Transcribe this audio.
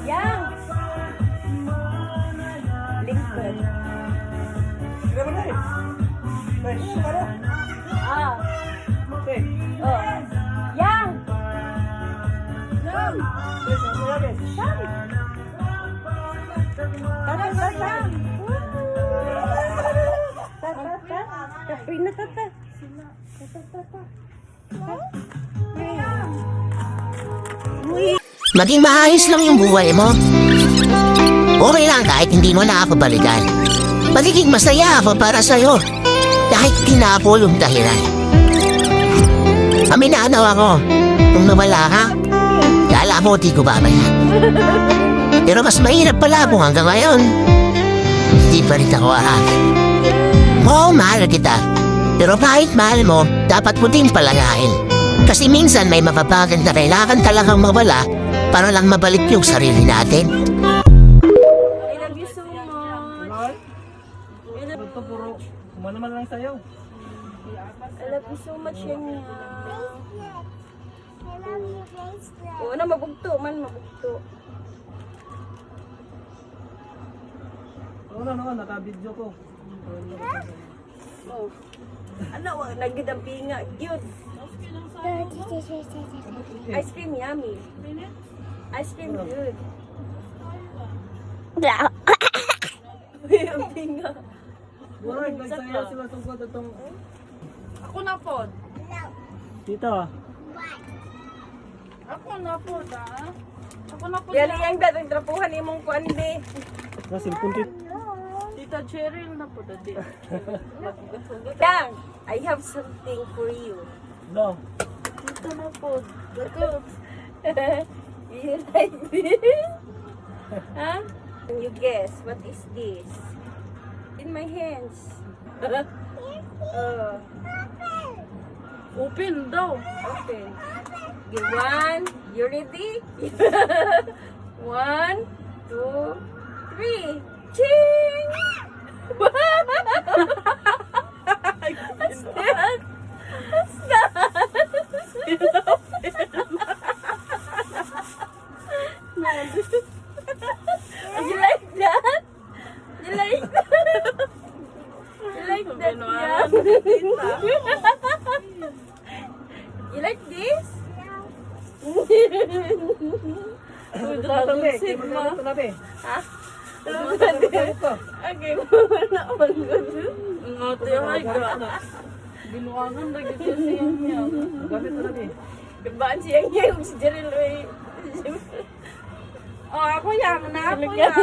Yang. Lingkod. Ah. Oh. Yang. Yang. Maging maayos lang yung buhay mo. Okay lang kahit hindi mo na ako balikan. Magiging masaya ako para sa'yo. Kahit tinapol yung dahilan. Aminado ako. Kung nawala ka, kala mo di ko babayan. Pero mas mahirap pala kung hanggang ngayon hindi pa rin ako ahal. Oo, mahal kita. Pero kahit mahal mo, dapat mo din palagahin. Kasi minsan may mapapagan na kailangan talagang mawala para lang mabalik yung sarili natin. I love you so much. Ito puro kumanaman lang sa'yo. I love you so much, Yang. Oo na, mabugto man, mabugto. Oo na, naka-video ko. Oh. Ano, nagdampinga. Cute. Ice cream yummy. Ice cream good. Dampinga. Wala, nagsaya sila tungkol itong... Ako na po. Dito ah. Ako na po, da. Ako na po. Yan yung dating trapuhan imong kuan be. Nasimpun dito. Tita Cheryl na po, dadi. Yang, I have something for you. No. Dito na po. Dito. You like this? Huh? Can you guess what is this? In my hands. Open daw. Okay. Okay, one. You ready? 1, 2, 3. Ching! What's that? What's that? You like that? You like that? You like that? Yeah. You like this? Tabi, tabi. Ha? Ito. Okay, wala akong good. Ngati ay ga. Binuangan lagi siya niya. Gamit tabi. Baan siya yung si Jerry Louie. Oh, ako yang na ako yan.